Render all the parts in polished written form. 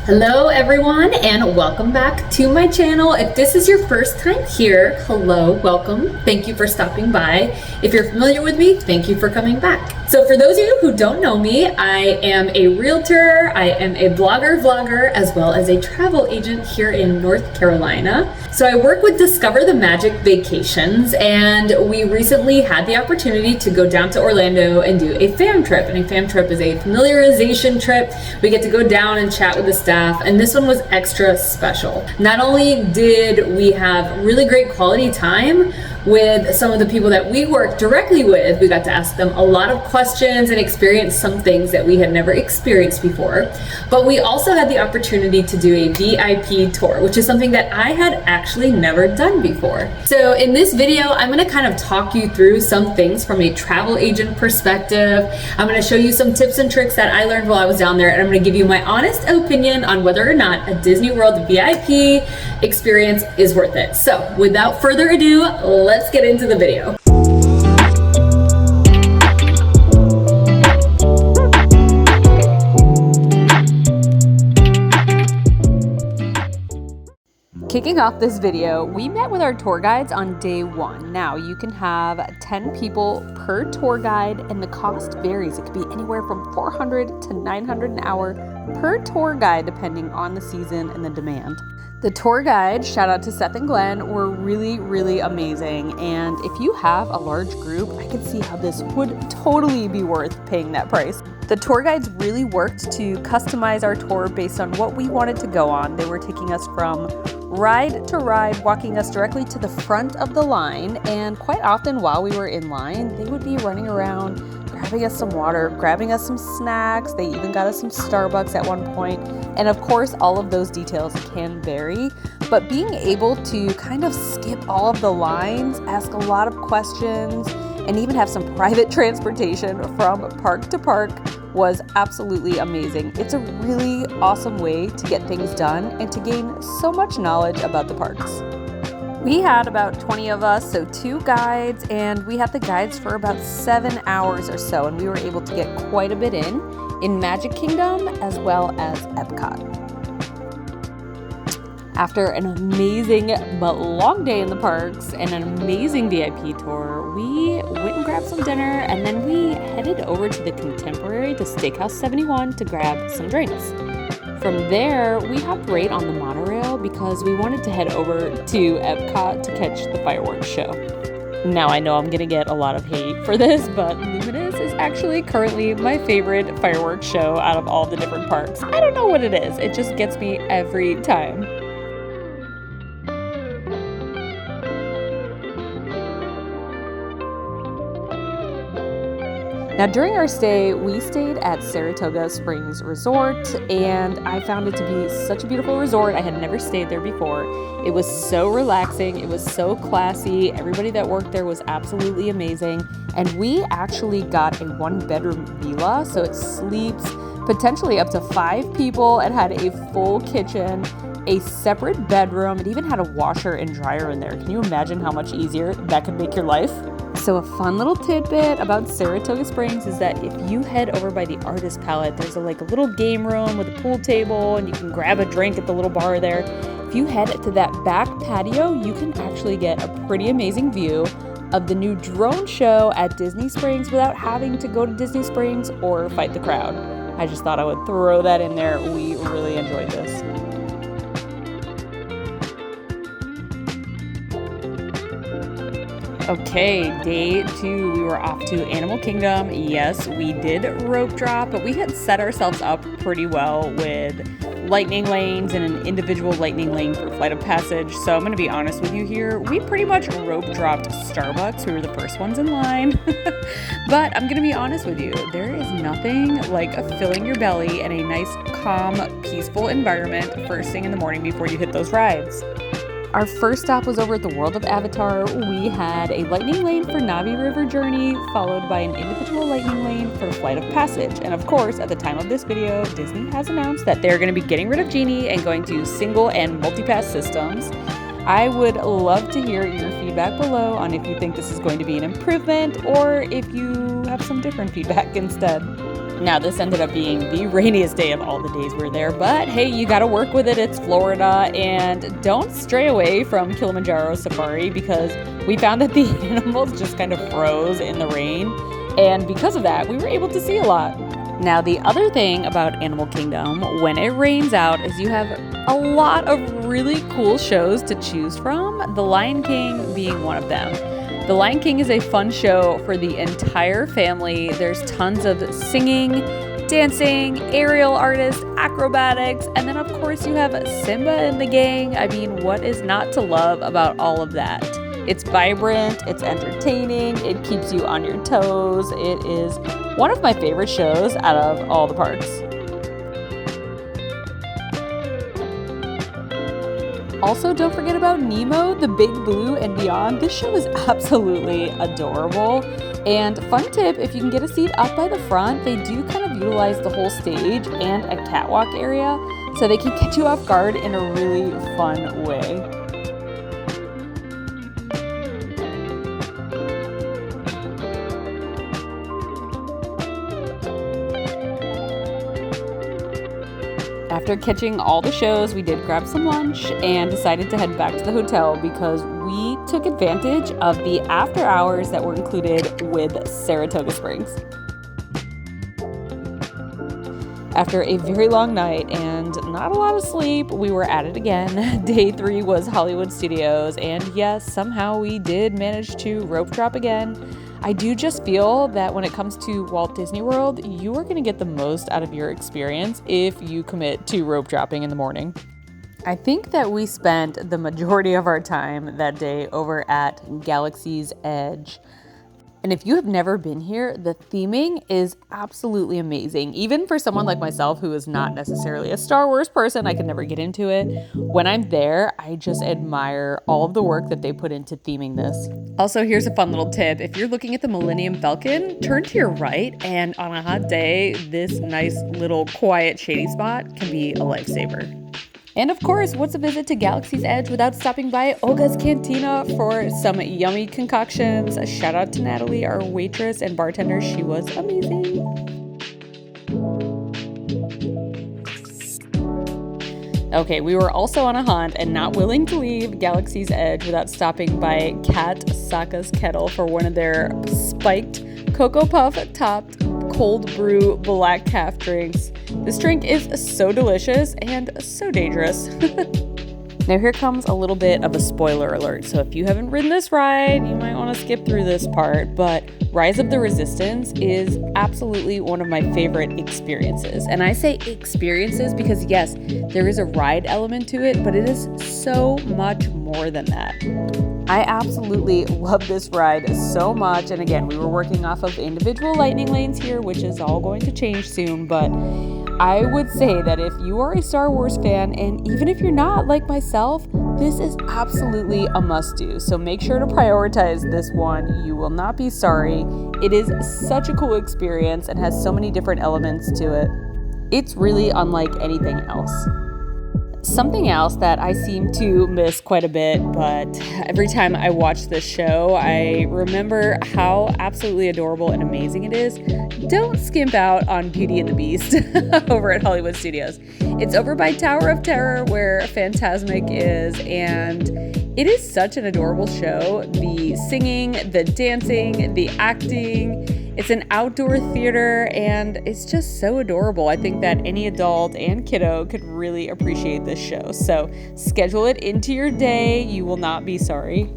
Hello everyone and welcome back to my channel. If this is your first time here, hello, welcome. Thank you for stopping by. If you're familiar with me, thank you for coming back. So for those of you who don't know me, I am a realtor, I am a vlogger, as well as a travel agent here in North Carolina. So I work with Discover the Magic Vacations, and we recently had the opportunity to go down to Orlando and do a fam trip. And a fam trip is a familiarization trip. We get to go down and chat with the staff, and this one was extra special. Not only did we have really great quality time with some of the people that we work directly with, we got to ask them a lot of questions and experience some things that we had never experienced before, but we also had the opportunity to do a VIP tour, which is something that I had actually never done before. So in this video, I'm gonna kind of talk you through some things from a travel agent perspective. I'm gonna show you some tips and tricks that I learned while I was down there, and I'm gonna give you my honest opinion on whether or not a Disney World VIP experience is worth it. So without further ado, let's get into the video. Kicking off this video, we met with our tour guides on day one. Now, you can have 10 people per tour guide, and the cost varies. It could be anywhere from $400 to $900 an hour per tour guide, depending on the season and the demand. The tour guide, shout out to Seth and Glenn, were really amazing. And if you have a large group, I could see how this would totally be worth paying that price. The tour guides really worked to customize our tour based on what we wanted to go on. They were taking us from ride to ride, walking us directly to the front of the line. And quite often while we were in line, they would be running around, grabbing us some water, grabbing us some snacks. They even got us some Starbucks at one point. And of course, all of those details can vary, but being able to kind of skip all of the lines, ask a lot of questions, and even have some private transportation from park to park was absolutely amazing. It's a really awesome way to get things done and to gain so much knowledge about the parks. We had about 20 of us, so 2 guides, and we had the guides for about 7 hours or so, and we were able to get quite a bit in Magic Kingdom as well as Epcot. After an amazing but long day in the parks and an amazing VIP tour, we went and grabbed some dinner, and then we headed over to the Contemporary to Steakhouse 71 to grab some drinks. From there, we hopped right on the monorail because we wanted to head over to Epcot to catch the fireworks show. Now, I know I'm gonna get a lot of hate for this, but Luminous is actually currently my favorite fireworks show out of all the different parks. I don't know what it is, it just gets me every time. Now, during our stay, we stayed at Saratoga Springs Resort, and I found it to be such a beautiful resort. I had never stayed there before. It was so relaxing. It was so classy. Everybody that worked there was absolutely amazing. And we actually got a 1-bedroom villa, so it sleeps potentially up to 5 people. It had a full kitchen, a separate bedroom. It even had a washer and dryer in there. Can you imagine how much easier that could make your life? So a fun little tidbit about Saratoga Springs is that if you head over by the Artist Palette, there's a little game room with a pool table, and you can grab a drink at the little bar there. If you head to that back patio, you can actually get a pretty amazing view of the new drone show at Disney Springs without having to go to Disney Springs or fight the crowd. I just thought I would throw that in there. We really enjoyed this. Okay, day 2, we were off to Animal Kingdom. Yes, we did rope drop, but we had set ourselves up pretty well with lightning lanes and an individual lightning lane for Flight of Passage. So I'm going to be honest with you here. We pretty much rope dropped Starbucks. We were the first ones in line. But I'm going to be honest with you. There is nothing like filling your belly in a nice, calm, peaceful environment first thing in the morning before you hit those rides. Our first stop was over at the World of Avatar. We had a lightning lane for Navi River Journey, followed by an individual lightning lane for Flight of Passage. And of course, at the time of this video, Disney has announced that they're going to be getting rid of Genie and going to single and multi-pass systems. I would love to hear your feedback below on if you think this is going to be an improvement or if you have some different feedback instead. Now, this ended up being the rainiest day of all the days we were there, but hey, you gotta work with it. It's Florida, and don't stray away from Kilimanjaro Safari because we found that the animals just kind of froze in the rain, and because of that, we were able to see a lot. Now, the other thing about Animal Kingdom, when it rains out, is you have a lot of really cool shows to choose from, The Lion King being one of them. The Lion King is a fun show for the entire family. There's tons of singing, dancing, aerial artists, acrobatics, and then of course you have Simba and the gang. I mean, what is not to love about all of that? It's vibrant, it's entertaining, it keeps you on your toes. It is one of my favorite shows out of all the parks. Also, don't forget about Nemo, the Big Blue, and Beyond. This show is absolutely adorable. And fun tip, if you can get a seat up by the front, they do kind of utilize the whole stage and a catwalk area, so they can catch you off guard in a really fun way. After catching all the shows, we did grab some lunch and decided to head back to the hotel because we took advantage of the after hours that were included with Saratoga Springs. After a very long night and not a lot of sleep, we were at it again. Day 3 was Hollywood Studios, and yes, somehow we did manage to rope drop again. I do just feel that when it comes to Walt Disney World, you are going to get the most out of your experience if you commit to rope dropping in the morning. I think that we spent the majority of our time that day over at Galaxy's Edge. And if you have never been here, the theming is absolutely amazing. Even for someone like myself who is not necessarily a Star Wars person, I could never get into it. When I'm there, I just admire all of the work that they put into theming this. Also, here's a fun little tip. If you're looking at the Millennium Falcon, turn to your right, and on a hot day, this nice little quiet shady spot can be a lifesaver. And of course, what's a visit to Galaxy's Edge without stopping by Olga's Cantina for some yummy concoctions? A shout out to Natalie, our waitress and bartender. She was amazing. Okay, we were also on a hunt and not willing to leave Galaxy's Edge without stopping by Kat Saka's Kettle for one of their spiked Cocoa Puff topped cold brew black calf drinks. This drink is so delicious and so dangerous. Now here comes a little bit of a spoiler alert. So if you haven't ridden this ride, you might want to skip through this part, but Rise of the Resistance is absolutely one of my favorite experiences. And I say experiences because yes, there is a ride element to it, but it is so much more than that. I absolutely love this ride so much. And again, we were working off of individual lightning lanes here, which is all going to change soon, but I would say that if you are a Star Wars fan, and even if you're not like myself, this is absolutely a must-do. So make sure to prioritize this one. You will not be sorry. It is such a cool experience and has so many different elements to it. It's really unlike anything else. Something else that I seem to miss quite a bit, but every time I watch this show, I remember how absolutely adorable and amazing it is. Don't skimp out on Beauty and the Beast over at Hollywood Studios. It's over by Tower of Terror where Fantasmic is, and it is such an adorable show. The singing, the dancing, the acting. It's an outdoor theater and it's just so adorable. I think that any adult and kiddo could really appreciate this show. So schedule it into your day. You will not be sorry.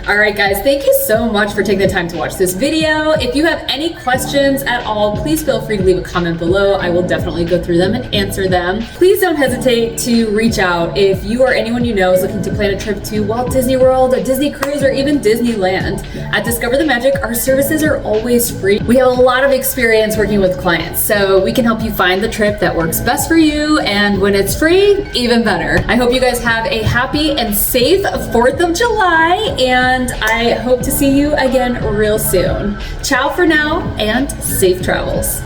All right, guys, thank you so much for taking the time to watch this video. If you have any questions at all, please feel free to leave a comment below. I will definitely go through them and answer them. Please don't hesitate to reach out if you or anyone you know is looking to plan a trip to Walt Disney World, a Disney cruise, or even Disneyland. At Discover the Magic, our services are always free. We have a lot of experience working with clients, so we can help you find the trip that works best for you, and when it's free, even better. I hope you guys have a happy and safe 4th of July, and I hope to see you again real soon. Ciao for now, and safe travels.